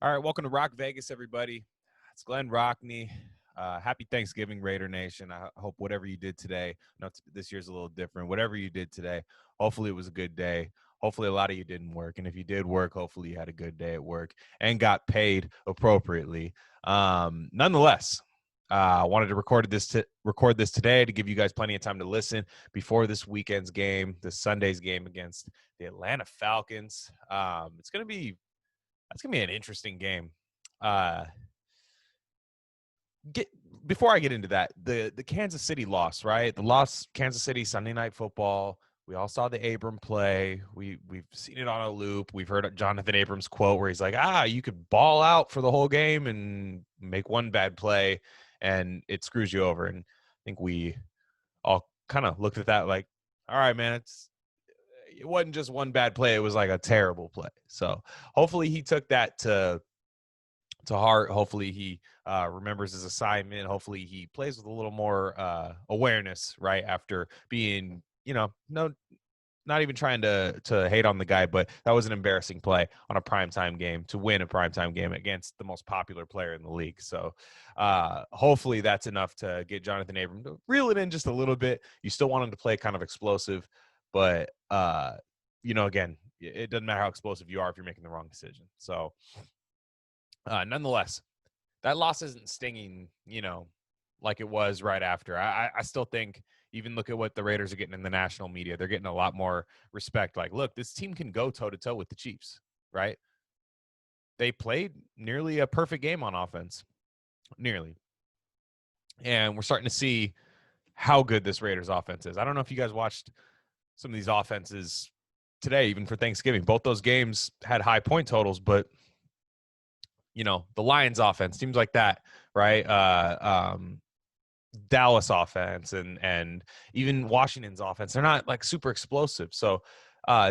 All right, welcome to Rock Vegas, everybody. It's Glen Rockney. Happy Thanksgiving, Raider Nation. I hope whatever you did today, this year's a little different. Whatever you did today, hopefully it was a good day. Hopefully a lot of you didn't work. And if you did work, hopefully you had a good day at work and got paid appropriately. Nonetheless, I wanted to record this today to give you guys plenty of time to listen before this weekend's game, this Sunday's game against the Atlanta Falcons. That's gonna be an interesting game. Uh, get Before I get into that, the Kansas City loss, right? The loss, Kansas City Sunday Night Football. We all saw the Abram play. We've seen it on a loop. We've heard Jonathan Abrams' quote where he's like, you could ball out for the whole game and make one bad play, and it screws you over. And I think we all kind of looked at that like, all right, man, it wasn't just one bad play. It was like a terrible play. So hopefully he took that to heart. Hopefully he remembers his assignment. Hopefully he plays with a little more awareness, right? After being, not even trying to hate on the guy, but that was an embarrassing play on a primetime game to win a primetime game against the most popular player in the league. So hopefully that's enough to get Jonathan Abram to reel it in just a little bit. You still want him to play kind of explosive, but again, it doesn't matter how explosive you are if you're making the wrong decision. So nonetheless, that loss isn't stinging, like it was right after. I still think, even look at what the Raiders are getting in the national media. They're getting a lot more respect. Like, look, this team can go toe-to-toe with the Chiefs, right? They played nearly a perfect game on offense. Nearly. And we're starting to see how good this Raiders offense is. I don't know if you guys watched some of these offenses today, even for Thanksgiving. Both those games had high point totals, but the Lions offense, teams like that, right? Dallas offense and even Washington's offense, they're not like super explosive. So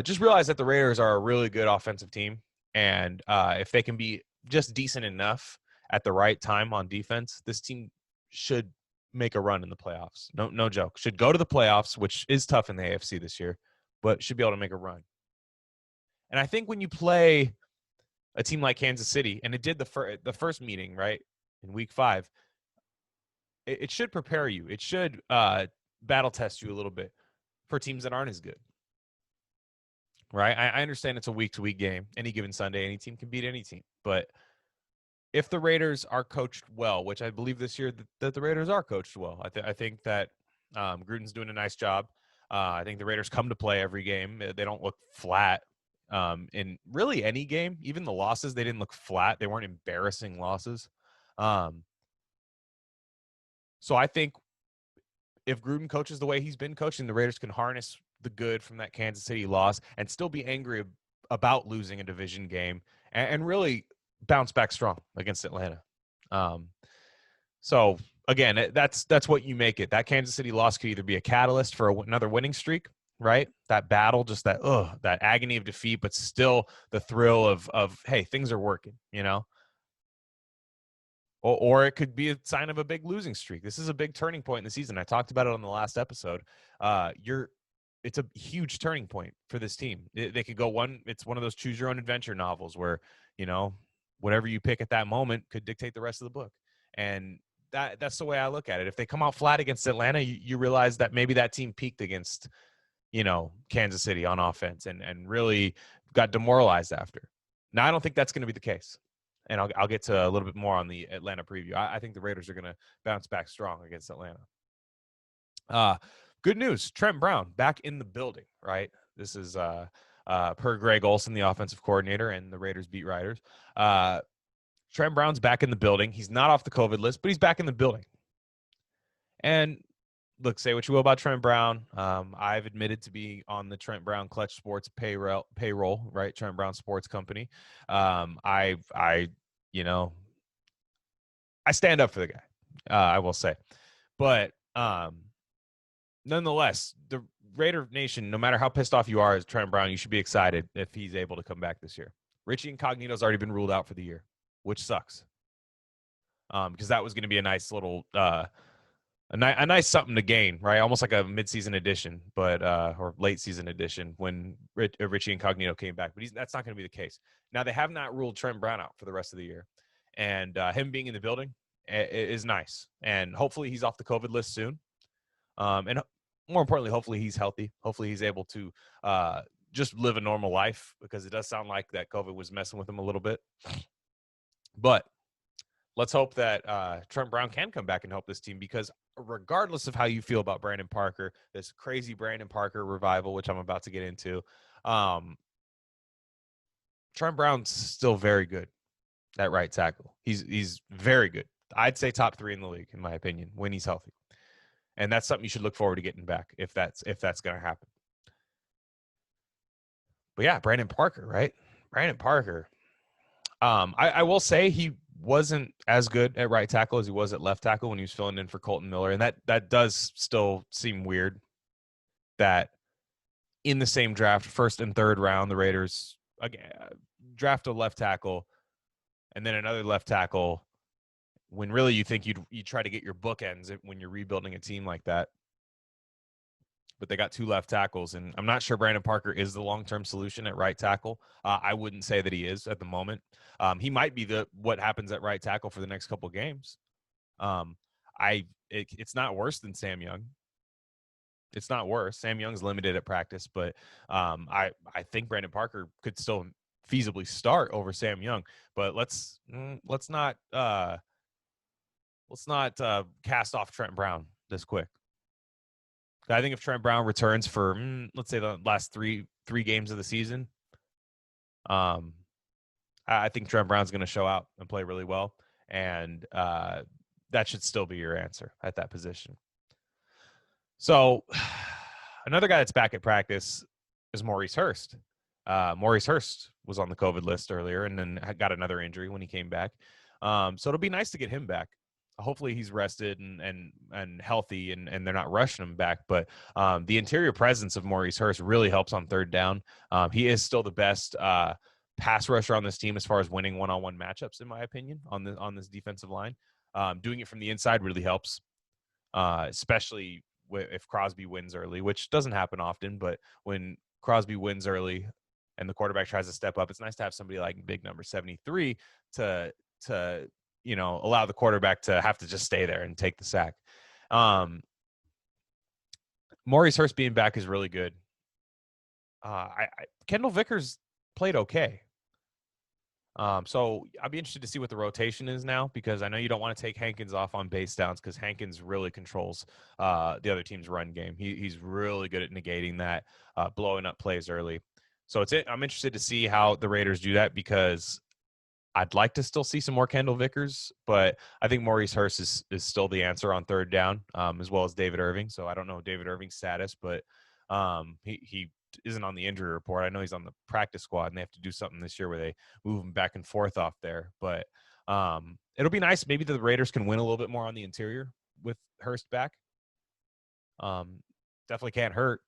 just realize that the Raiders are a really good offensive team. And if they can be just decent enough at the right time on defense, this team should make a run in the playoffs. No joke. Should go to the playoffs, which is tough in the AFC this year, but should be able to make a run. And I think when you play a team like Kansas City, and it did the first meeting, right, in week 5, it should prepare you. It should battle test you a little bit for teams that aren't as good, right? I understand it's a week-to-week game. Any given Sunday, any team can beat any team. But if the Raiders are coached well, which I believe this year that the Raiders are coached well, I think that Gruden's doing a nice job. I think the Raiders come to play every game. They don't look flat in really any game. Even the losses, they didn't look flat. They weren't embarrassing losses. So I think if Gruden coaches the way he's been coaching, the Raiders can harness the good from that Kansas City loss and still be angry about losing a division game and really bounce back strong against Atlanta. So again, that's what you make it. That Kansas City loss could either be a catalyst for another winning streak, right? That battle, just that agony of defeat, but still the thrill of hey, things are working, Or it could be a sign of a big losing streak. This is a big turning point in the season. I talked about it on the last episode. It's a huge turning point for this team. They could go it's one of those choose your own adventure novels where, whatever you pick at that moment could dictate the rest of the book. And that's the way I look at it. If they come out flat against Atlanta, you realize that maybe that team peaked against, Kansas City on offense and really got demoralized after. Now, I don't think that's going to be the case. And I'll get to a little bit more on the Atlanta preview. I think the Raiders are going to bounce back strong against Atlanta. Good news. Trent Brown back in the building, right? This is per Greg Olson, the offensive coordinator, and the Raiders beat writers. Trent Brown's back in the building. He's not off the COVID list, but he's back in the building. And look, say what you will about Trent Brown. I've admitted to be on the Trent Brown Clutch Sports payroll, right? Trent Brown Sports Company. I stand up for the guy. I will say, but nonetheless, the Raider Nation, no matter how pissed off you are as Trent Brown, you should be excited if he's able to come back this year. Richie Incognito's already been ruled out for the year, which sucks. Because that was going to be a nice little a nice something to gain, right? Almost like a midseason edition, but or late season edition when Richie Incognito came back. But that's not going to be the case. Now they have not ruled Trent Brown out for the rest of the year, and him being in the building is nice. And hopefully he's off the COVID list soon. And more importantly, hopefully he's healthy. Hopefully he's able to just live a normal life, because it does sound like that COVID was messing with him a little bit. But let's hope that Trent Brown can come back and help this team, because regardless of how you feel about Brandon Parker, this crazy Brandon Parker revival, which I'm about to get into, Trent Brown's still very good at right tackle. He's very good. I'd say top 3 in the league, in my opinion, when he's healthy. And that's something you should look forward to getting back if that's going to happen. But yeah, Brandon Parker, right? Brandon Parker. I will say he wasn't as good at right tackle as he was at left tackle when he was filling in for Colton Miller. And that does still seem weird that in the same draft, first and third round, the Raiders draft a left tackle and then another left tackle, when really you think you'd try to get your bookends when you're rebuilding a team like that. But they got 2 left tackles, and I'm not sure Brandon Parker is the long-term solution at right tackle. I wouldn't say that he is at the moment. He might be what happens at right tackle for the next couple of games. It's not worse than Sam Young. It's not worse. Sam Young's limited at practice, but I think Brandon Parker could still feasibly start over Sam Young. But let's not cast off Trent Brown this quick. I think if Trent Brown returns for, let's say, the last three games of the season, I think Trent Brown's going to show out and play really well, and that should still be your answer at that position. So another guy that's back at practice is Maurice Hurst. Maurice Hurst was on the COVID list earlier and then got another injury when he came back. So it'll be nice to get him back. Hopefully he's rested and healthy and they're not rushing him back. But the interior presence of Maurice Hurst really helps on third down. He is still the best pass rusher on this team as far as winning one-on-one matchups, in my opinion, on this defensive line. Doing it from the inside really helps, especially if Crosby wins early, which doesn't happen often. But when Crosby wins early and the quarterback tries to step up, it's nice to have somebody like big number 73 to allow the quarterback to have to just stay there and take the sack. Maurice Hurst being back is really good. Kendall Vickers played okay. So I'll be interested to see what the rotation is now, because I know you don't want to take Hankins off on base downs, because Hankins really controls the other team's run game. He's really good at negating that, blowing up plays early. So I'm interested to see how the Raiders do that, because I'd like to still see some more Kendall Vickers, but I think Maurice Hurst is still the answer on third down, as well as David Irving. So I don't know David Irving's status, but he isn't on the injury report. I know he's on the practice squad, and they have to do something this year where they move him back and forth off there. But it'll be nice. Maybe the Raiders can win a little bit more on the interior with Hurst back. Definitely can't hurt.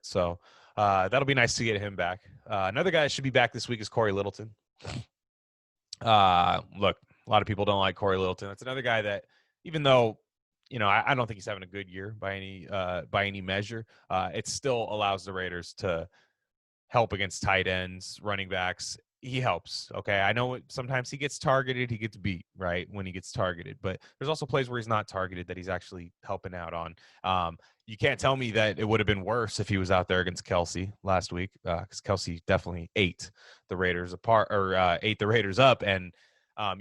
So that'll be nice to get him back. Another guy that should be back this week is Corey Littleton. Look, a lot of people don't like Corey Littleton. That's another guy that, even though, I don't think he's having a good year by any measure, it still allows the Raiders to help against tight ends, running backs. He helps. Okay. I know sometimes he gets targeted, he gets beat, right, when he gets targeted, but there's also plays where he's not targeted that he's actually helping out on. You can't tell me that it would have been worse if he was out there against Kelsey last week, because Kelsey definitely ate the Raiders apart, or ate the Raiders up. And I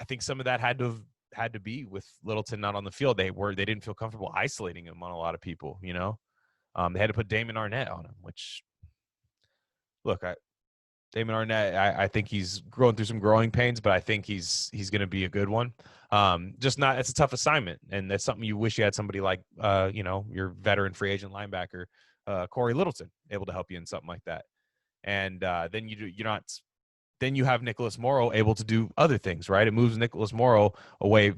think some of that had to be with Littleton not on the field. They didn't feel comfortable isolating him on a lot of people. They had to put Damon Arnett on him, which, look, Damon Arnett, I think he's going through some growing pains, but I think he's going to be a good one. It's a tough assignment, and that's something you wish you had somebody like, your veteran free agent linebacker, Corey Littleton, able to help you in something like that. And then you have Nicholas Morrow able to do other things, right? It moves Nicholas Morrow away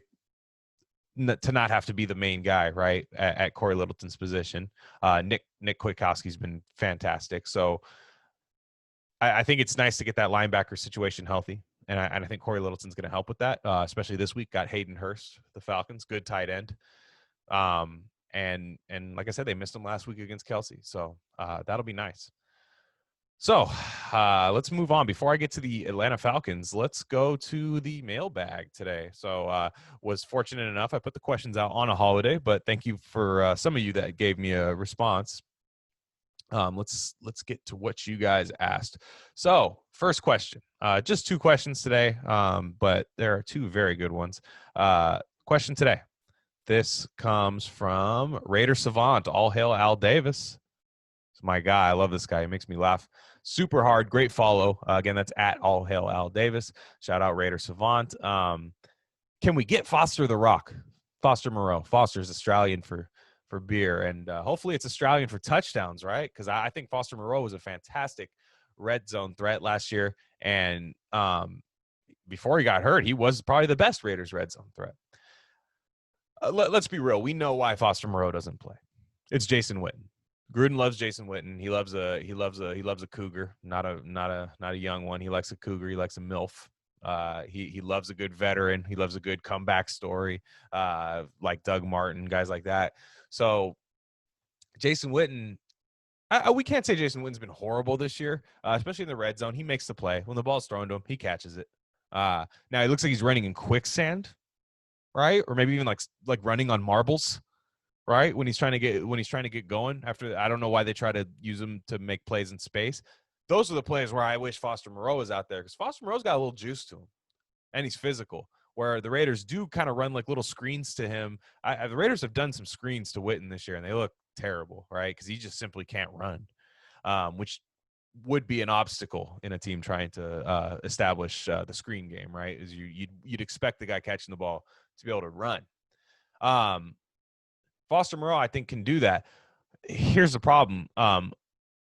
to not have to be the main guy, right, at Corey Littleton's position. Nick Kwiatkowski's been fantastic. So I think it's nice to get that linebacker situation healthy. I think Corey Littleton's going to help with that, especially this week. Got Hayden Hurst, the Falcons, good tight end. And like I said, they missed him last week against Kelsey, so that'll be nice. So let's move on. Before I get to the Atlanta Falcons, let's go to the mailbag today. So was fortunate enough, I put the questions out on a holiday, but thank you for some of you that gave me a response. Let's get to what you guys asked. So first question, just 2 questions today, but there are 2 very good ones. Question today. This comes from Raider Savant. All hail Al Davis. It's my guy. I love this guy. He makes me laugh super hard. Great follow. Again, that's at All hail Al Davis. Shout out Raider Savant. Can we get Foster the Rock? Foster Moreau. Foster's Australian for beer, and hopefully it's Australian for touchdowns, right? Because I think Foster Moreau was a fantastic red zone threat last year, and before he got hurt, he was probably the best Raiders red zone threat. Let's be real. We know why Foster Moreau doesn't play. It's Jason Witten. Gruden loves Jason Witten. He loves a cougar, not a young one. He likes a cougar. He likes a MILF. He loves a good veteran. He loves a good comeback story, like Doug Martin, guys like that. So Jason Witten, we can't say Jason Witten's been horrible this year, especially in the red zone. He makes the play. When the ball's thrown to him, he catches it. Now it looks like he's running in quicksand, right? Or maybe even like running on marbles, right? When he's trying to get going after. I don't know why they try to use him to make plays in space. Those are the plays where I wish Foster Moreau was out there, because Foster Moreau's got a little juice to him, and he's physical. Where the Raiders do kind of run like little screens to him. The Raiders have done some screens to Witten this year, and they look terrible, right? Because he just simply can't run, which would be an obstacle in a team trying to establish the screen game, right? Is you'd expect the guy catching the ball to be able to run. Foster Moreau, I think, can do that. Here's the problem.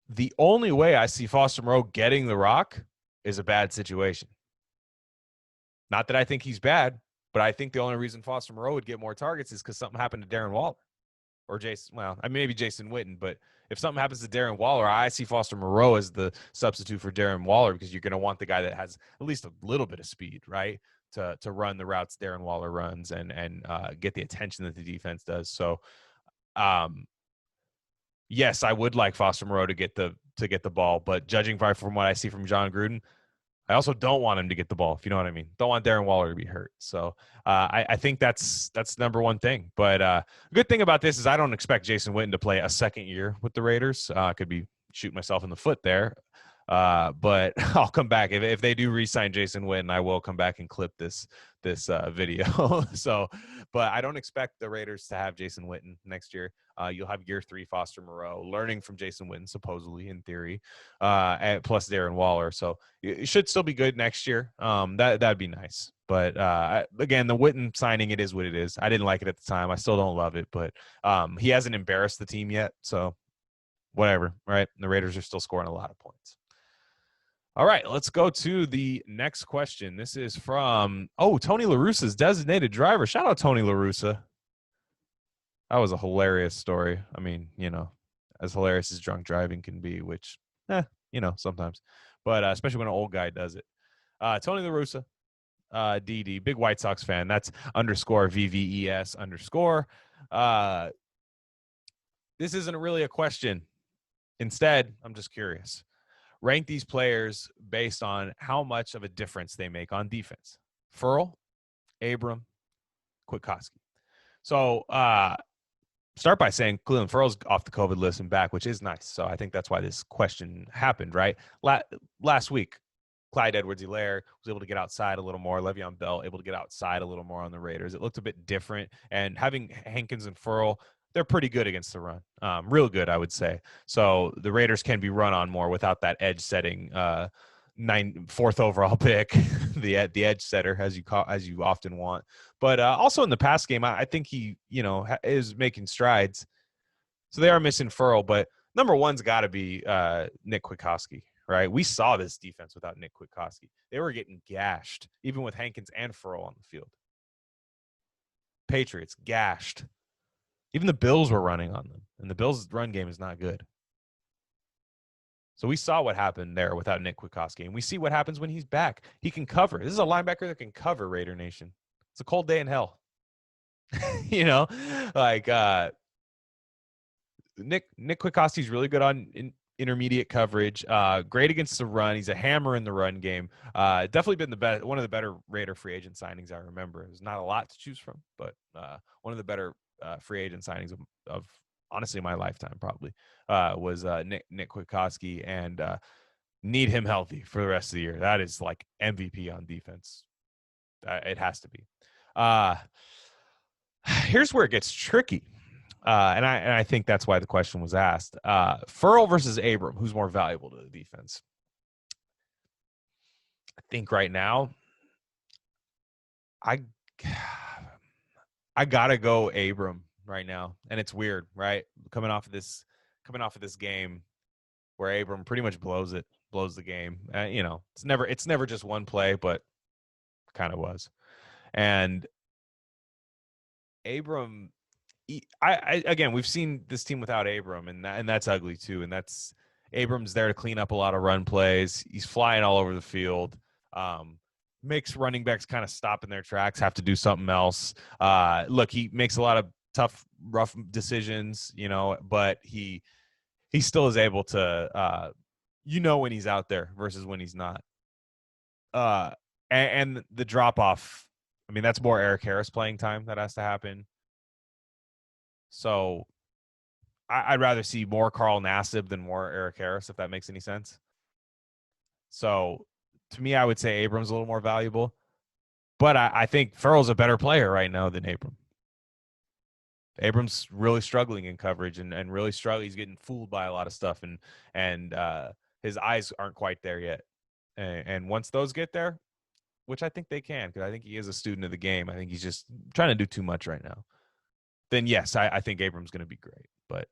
The only way I see Foster Moreau getting the rock is a bad situation. Not that I think he's bad, but I think the only reason Foster Moreau would get more targets is because something happened to Darren Waller or Jason. Well, I mean, maybe Jason Witten, but if something happens to Darren Waller, I see Foster Moreau as the substitute for Darren Waller, because you're going to want the guy that has at least a little bit of speed, right? To run the routes Darren Waller runs and get the attention that the defense does. So, yes, I would like Foster Moreau to get the ball, but judging from what I see from John Gruden, I also don't want him to get the ball, if you know what I mean. Don't want Darren Waller to be hurt. So I think that's number one thing. But good thing about this is I don't expect Jason Witten to play a second year with the Raiders. I could be shooting myself in the foot there. But I'll come back. If they do re-sign Jason Witten, I will come back and clip this video. So, but I don't expect the Raiders to have Jason Witten next year. You'll have year 3 Foster Moreau, learning from Jason Witten, supposedly, in theory, plus Darren Waller. So it should still be good next year. That'd be nice. But again, the Witten signing, it is what it is. I didn't like it at the time. I still don't love it, but he hasn't embarrassed the team yet. So whatever, right? The Raiders are still scoring a lot of points. All right, let's go to the next question. This is from, Tony La Russa's designated driver. Shout out Tony La Russa. That was a hilarious story. I mean, as hilarious as drunk driving can be, which, sometimes. But especially when an old guy does it. Tony La Russa, DD, big White Sox fan. That's _VVES_. This isn't really a question. Instead, I'm just curious. Rank these players based on how much of a difference they make on defense. Furl, Abram, Kwiatkowski. So start by saying Cleveland Furl's off the COVID list and back, which is nice. So I think that's why this question happened, right? Last week, Clyde Edwards-Helaire was able to get outside a little more. Le'Veon Bell able to get outside a little more on the Raiders. It looked a bit different. And having Hankins and Furl, they're pretty good against the run. Real good, I would say. So the Raiders can be run on more without that edge setting 4th overall pick, the edge setter, as you often want. But also in the pass game, I think he is making strides. So they are missing Furl, but number one's got to be Nick Kwiatkowski, right? We saw this defense without Nick Kwiatkowski. They were getting gashed, even with Hankins and Furl on the field. Patriots gashed. Even the Bills were running on them, and the Bills' run game is not good. So we saw what happened there without Nick Kwiatkowski, and we see what happens when he's back. He can cover. This is a linebacker that can cover, Raider Nation. It's a cold day in hell. You know, like Nick Kwiatkowski's really good on intermediate coverage. Great against the run. He's a hammer in the run game. Definitely been the best, one of the better Raider free agent signings I remember. There's not a lot to choose from, but one of the better free agent signings of honestly my lifetime probably was Nick Kwiatkowski, and need him healthy for the rest of the year. That is like MVP on defense. It has to be. Here's where it gets tricky. And I think that's why the question was asked. Furl versus Abram, who's more valuable to the defense? I think right now, I gotta go Abram right now, and it's weird, right? Coming off of this game where Abram pretty much blows the game. You know, it's never just one play, but kind of was. And Abram, again, we've seen this team without Abram, and that's ugly too. And that's Abram's there to clean up a lot of run plays. He's flying all over the field. Makes running backs kind of stop in their tracks, have to do something else. Look, he makes a lot of tough, rough decisions, you know, but he still is able to, when he's out there versus when he's not. And the drop off, I mean, that's more Eric Harris playing time that has to happen. So I'd rather see more Carl Nassib than more Eric Harris, if that makes any sense. So to me, I would say Abram's a little more valuable. But I think Furl's a better player right now than Abram. Abram's really struggling in coverage and really struggling. He's getting fooled by a lot of stuff, and his eyes aren't quite there yet. And once those get there, which I think they can, because I think he is a student of the game. I think he's just trying to do too much right now. Then yes, I think Abram's going to be great. But,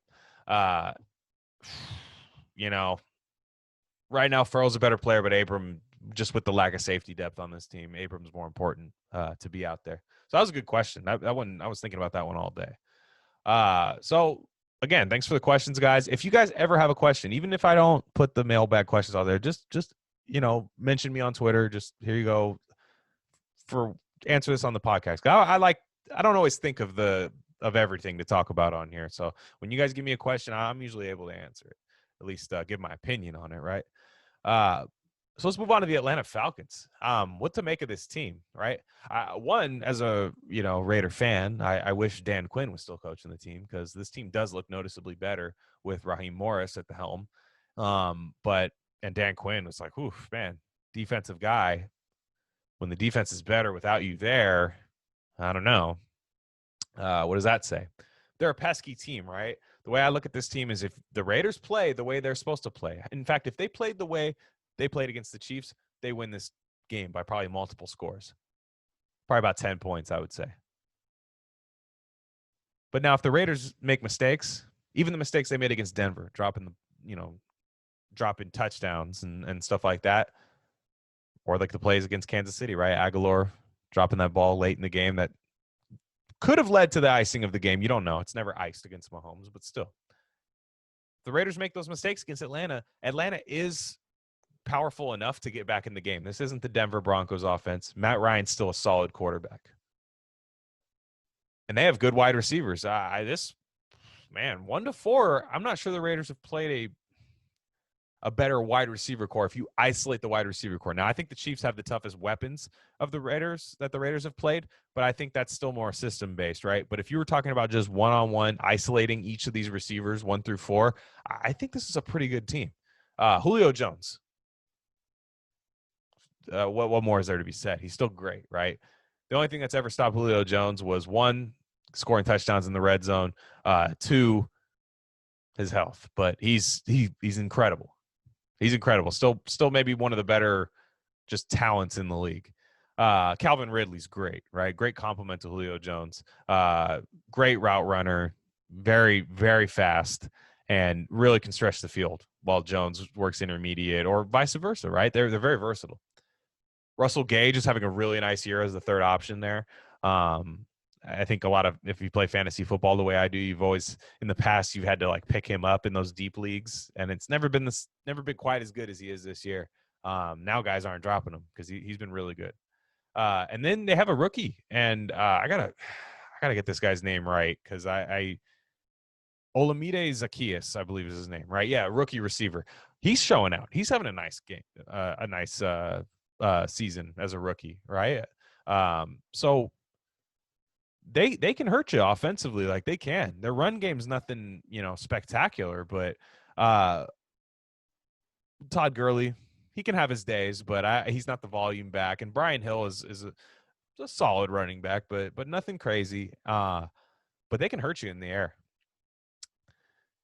right now Furl's a better player, but Abram, just with the lack of safety depth on this team, Abram's more important to be out there. So that was a good question. That one, I was thinking about that one all day. So again, thanks for the questions, guys. If you guys ever have a question, even if I don't put the mailbag questions out there, just mention me on Twitter. Just here you go for answer this on the podcast. I don't always think of everything to talk about on here. So when you guys give me a question, I'm usually able to answer it, at least give my opinion on it. Right. So let's move on to the Atlanta Falcons. What to make of this team, right? One, as a Raider fan, I wish Dan Quinn was still coaching the team, because this team does look noticeably better with Raheem Morris at the helm. And Dan Quinn was like, oof, man, defensive guy. When the defense is better without you there, I don't know. What does that say? They're a pesky team, right? The way I look at this team is if the Raiders play the way they're supposed to play. In fact, if they played the way they played against the Chiefs, they win this game by probably multiple scores. Probably about 10 points, I would say. But now if the Raiders make mistakes, even the mistakes they made against Denver, dropping touchdowns and stuff like that, or like the plays against Kansas City, right? Aguilar dropping that ball late in the game that could have led to the icing of the game. You don't know. It's never iced against Mahomes, but still. The Raiders make those mistakes against Atlanta. Atlanta is powerful enough to get back in the game. This isn't the Denver Broncos offense. Matt Ryan's still a solid quarterback. And they have good wide receivers. 1 to 4, I'm not sure the Raiders have played a better wide receiver core if you isolate the wide receiver core. Now, I think the Chiefs have the toughest weapons of the Raiders that the Raiders have played, but I think that's still more system-based, right? But if you were talking about just one-on-one, isolating each of these receivers 1 through 4, I think this is a pretty good team. Julio Jones. What more is there to be said? He's still great, right? The only thing that's ever stopped Julio Jones was 1, scoring touchdowns in the red zone, 2, his health. But he's incredible. He's incredible. Still maybe one of the better just talents in the league. Calvin Ridley's great, right? Great compliment to Julio Jones. Great route runner, very, very fast, and really can stretch the field while Jones works intermediate, or vice versa, right? They're very versatile. Russell Gage is having a really nice year as the third option there. I think a lot of, if you play fantasy football the way I do, you've always in the past you've had to like pick him up in those deep leagues, and it's never been quite as good as he is this year. Now guys aren't dropping him because he's been really good. And then they have a rookie, and I gotta get this guy's name right because I Olamide Zacchaeus, I believe is his name, right? Yeah, rookie receiver. He's showing out. He's having a nice game, a nice season as a rookie, right? So they can hurt you offensively, like they can. Their run game's nothing, spectacular, but Todd Gurley, he can have his days, but he's not the volume back. And Brian Hill is a solid running back, but nothing crazy. But they can hurt you in the air.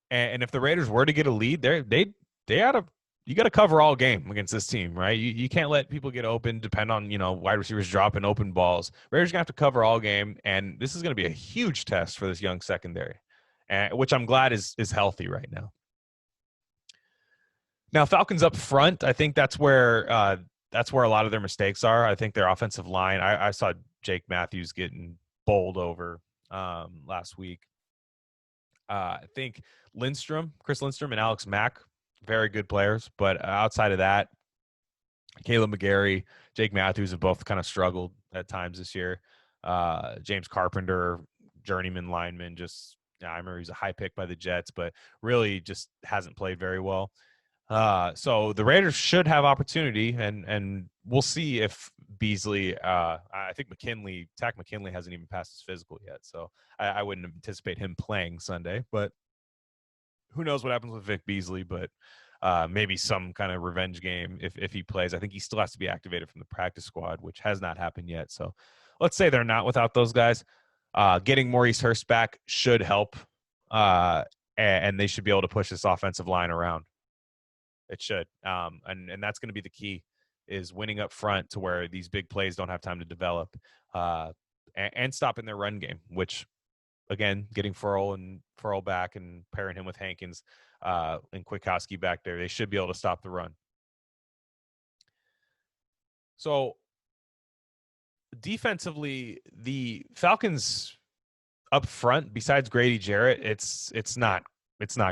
And if the Raiders were to get a lead, they ought to. You got to cover all game against this team, right? You can't let people get open, depend on, wide receivers dropping open balls. Raiders going to have to cover all game, and this is going to be a huge test for this young secondary, which I'm glad is healthy right now. Now, Falcons up front, I think that's where a lot of their mistakes are. I think their offensive line, I saw Jake Matthews getting bowled over last week. I think Chris Lindstrom, and Alex Mack, very good players. But outside of that, Caleb McGarry, Jake Matthews have both kind of struggled at times this year. James Carpenter, journeyman lineman, I remember he was a high pick by the Jets, but really just hasn't played very well. So the Raiders should have opportunity, and we'll see if Beasley. I think Tack McKinley hasn't even passed his physical yet, so I wouldn't anticipate him playing Sunday. But who knows what happens with Vic Beasley? But maybe some kind of revenge game if he plays. I think he still has to be activated from the practice squad, which has not happened yet. So let's say they're not without those guys. Getting Maurice Hurst back should help, and they should be able to push this offensive line around. It should. And that's going to be the key, is winning up front to where these big plays don't have time to develop, and stopping their run game, which, again, getting Furl back and pairing him with Hankins and Kwiatkowski back there, they should be able to stop the run. So defensively, the Falcons up front, besides Grady Jarrett, it's not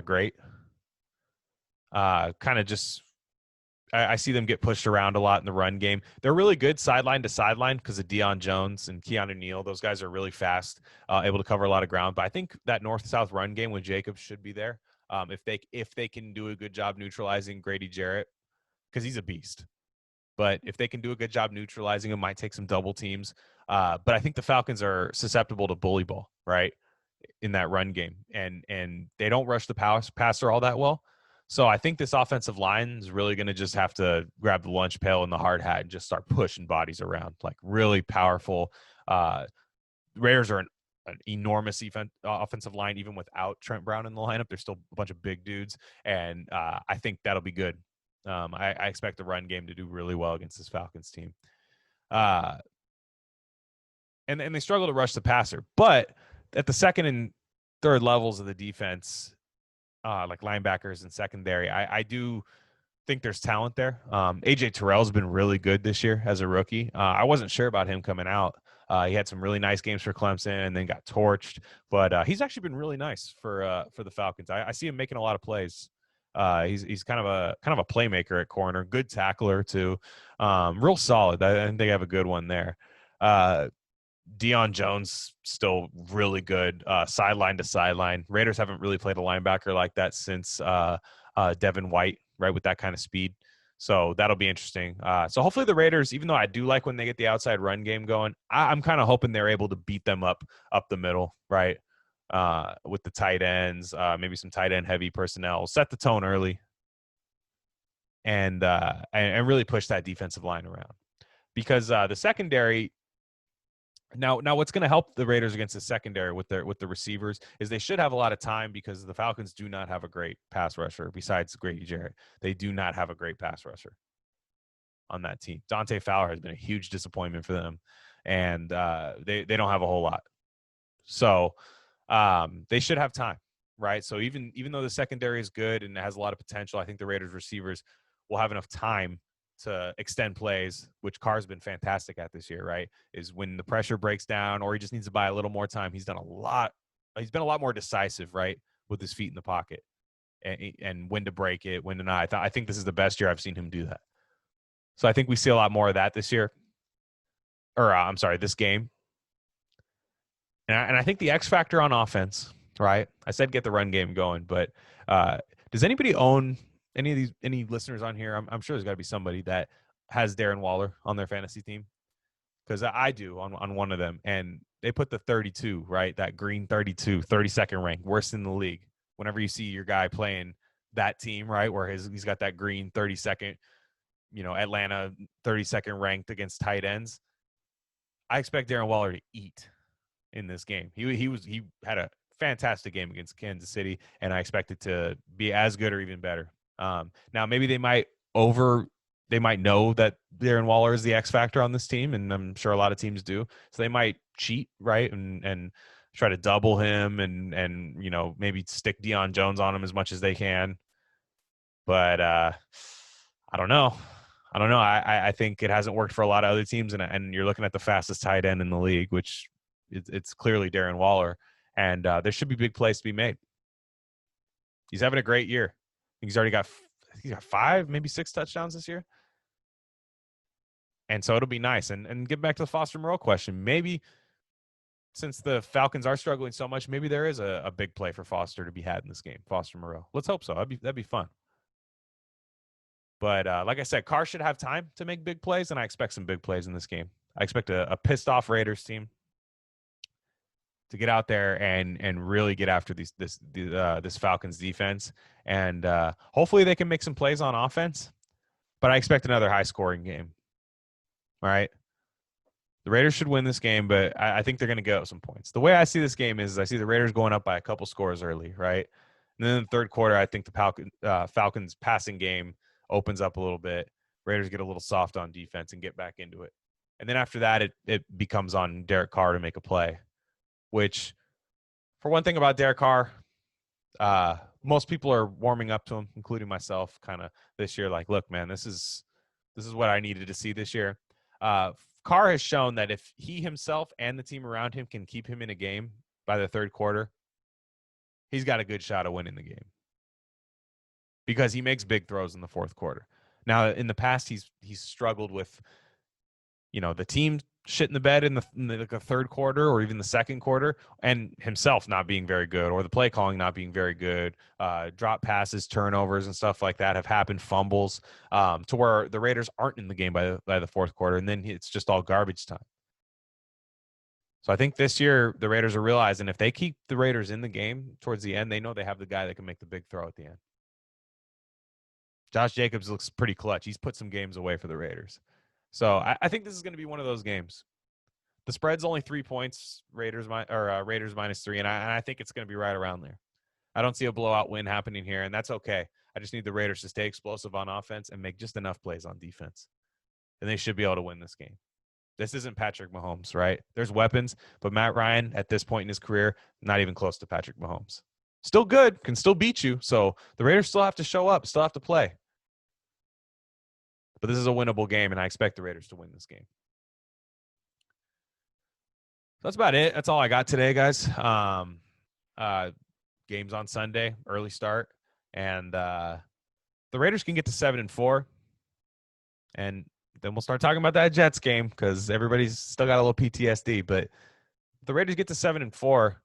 great. Kind of just, I see them get pushed around a lot in the run game. They're really good sideline to sideline because of Deion Jones and Keanu Neal. Those guys are really fast, able to cover a lot of ground. But I think that north-south run game with Jacobs should be there if they can do a good job neutralizing Grady Jarrett, because he's a beast. But if they can do a good job neutralizing him, might take some double teams. But I think the Falcons are susceptible to bully ball, right, in that run game. And they don't rush the passer all that well. So I think this offensive line is really going to just have to grab the lunch pail and the hard hat and just start pushing bodies around, like really powerful. Raiders are an enormous offensive line, even without Trent Brown in the lineup. They're still a bunch of big dudes, and I think that'll be good. I expect the run game to do really well against this Falcons team. And they struggle to rush the passer. But at the second and third levels of the defense, like linebackers and secondary, I do think there's talent there. AJ Terrell's been really good this year as a rookie. I wasn't sure about him coming out. He had some really nice games for Clemson and then got torched, but he's actually been really nice for the Falcons. I see him making a lot of plays. He's kind of a playmaker at corner, good tackler too. Real solid. I think they have a good one there. Deion Jones still really good, sideline to sideline. Raiders haven't really played a linebacker like that since Devin White, right, with that kind of speed. So that'll be interesting. So hopefully the Raiders, even though I do like when they get the outside run game going, I'm kind of hoping they're able to beat them up the middle, right, with the tight ends, maybe some tight end heavy personnel, set the tone early, and really push that defensive line around, because the secondary. Now, what's going to help the Raiders against the secondary with the receivers is they should have a lot of time, because the Falcons do not have a great pass rusher besides Grady Jarrett. They do not have a great pass rusher on that team. Dante Fowler has been a huge disappointment for them, and they don't have a whole lot. So they should have time, right? So even though the secondary is good and has a lot of potential, I think the Raiders receivers will have enough time to extend plays, which Carr's been fantastic at this year, right? Is when the pressure breaks down or he just needs to buy a little more time. He's been a lot more decisive, right? With his feet in the pocket and when to break it, when to not. I think this is the best year I've seen him do that. So I think we see a lot more of that this year. Or I'm sorry, this game. And I think the X factor on offense, right? I said get the run game going, but does anybody own any listeners on here? I'm sure there's got to be somebody that has Darren Waller on their fantasy team, because I do on one of them, and they put the 32, right? That green 32, 32nd rank, worst in the league. Whenever you see your guy playing that team, right, where he's got that green 32nd, Atlanta 32nd ranked against tight ends, I expect Darren Waller to eat in this game. He had a fantastic game against Kansas City, and I expect it to be as good or even better. Now maybe they might know that Darren Waller is the X factor on this team, and I'm sure a lot of teams do. So they might cheat, right, and try to double him and maybe stick Deion Jones on him as much as they can. But I don't know. I think it hasn't worked for a lot of other teams, and you're looking at the fastest tight end in the league, which it's clearly Darren Waller, and there should be big plays to be made. He's having a great year. I think he's already got 5, maybe 6 touchdowns this year. And so it'll be nice. And get back to the Foster Moreau question. Maybe since the Falcons are struggling so much, maybe there is a big play for Foster to be had in this game, Foster Moreau. Let's hope so. That'd be fun. But like I said, Carr should have time to make big plays, and I expect some big plays in this game. I expect a pissed off Raiders team to get out there and really get after this Falcons defense, and hopefully they can make some plays on offense. But I expect another high scoring game. All right, the Raiders should win this game, but I think they're going to get up some points. The way I see this game is I see the Raiders going up by a couple scores early, right? And then in the third quarter, I think the Falcons passing game opens up a little bit. Raiders get a little soft on defense and get back into it. And then after that, it becomes on Derek Carr to make a play, which, for one thing about Derek Carr, most people are warming up to him, including myself, kind of this year. Like, look, man, this is what I needed to see this year. Carr has shown that if he himself and the team around him can keep him in a game by the third quarter, he's got a good shot of winning the game, because he makes big throws in the fourth quarter. Now, in the past, he's struggled with, the team shit in the bed in the third quarter or even the second quarter, and himself not being very good, or the play calling not being very good. Drop passes, turnovers, and stuff like that have happened, fumbles, to where the Raiders aren't in the game by the fourth quarter, and then it's just all garbage time. So I think this year the Raiders are realizing if they keep the Raiders in the game towards the end, they know they have the guy that can make the big throw at the end. Josh Jacobs looks pretty clutch. He's put some games away for the Raiders. So I think this is going to be one of those games. The spread's only 3 points, Raiders -3, and I think it's going to be right around there. I don't see a blowout win happening here, and that's okay. I just need the Raiders to stay explosive on offense and make just enough plays on defense, and they should be able to win this game. This isn't Patrick Mahomes, right? There's weapons, but Matt Ryan, at this point in his career, not even close to Patrick Mahomes. Still good, can still beat you, so the Raiders still have to show up, still have to play. But this is a winnable game, and I expect the Raiders to win this game. That's about it. That's all I got today, guys. Games on Sunday, early start, and the Raiders can get to 7-4, and then we'll start talking about that Jets game, because everybody's still got a little PTSD. But if the Raiders get to 7-4,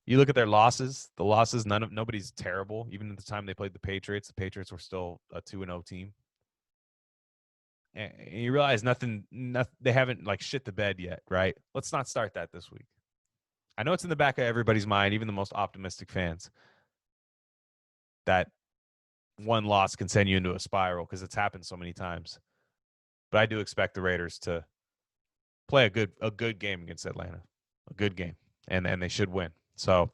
you look at their losses. The losses, nobody's terrible. Even at the time they played the Patriots were still a 2-0 team. And you realize nothing, they haven't shit the bed yet, right? Let's not start that this week. I know it's in the back of everybody's mind, even the most optimistic fans, that one loss can send you into a spiral, because it's happened so many times. But I do expect the Raiders to play a good game against Atlanta, a good game, and they should win. So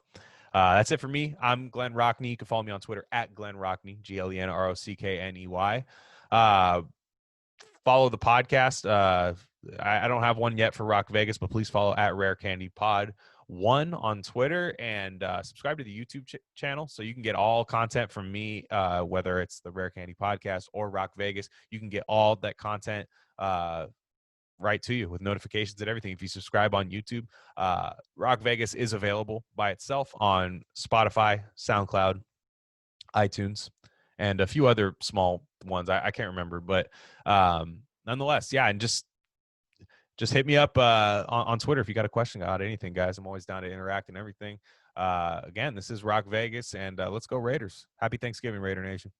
that's it for me. I'm Glen Rockney. You can follow me on Twitter at Glen Rockney, GlenRockney. Follow the podcast. I don't have one yet for Rock Vegas, but please follow at Rare Candy Pod 1 on Twitter, and subscribe to the YouTube channel so you can get all content from me, whether it's the Rare Candy Podcast or Rock Vegas. You can get all that content right to you with notifications and everything if you subscribe on YouTube. Rock Vegas is available by itself on Spotify, SoundCloud, iTunes, and a few other small ones. I can't remember, but nonetheless, yeah, and just hit me up on Twitter if you got a question about anything, guys. I'm always down to interact and everything. Again, this is Rock Vegas, and let's go Raiders. Happy Thanksgiving, Raider Nation.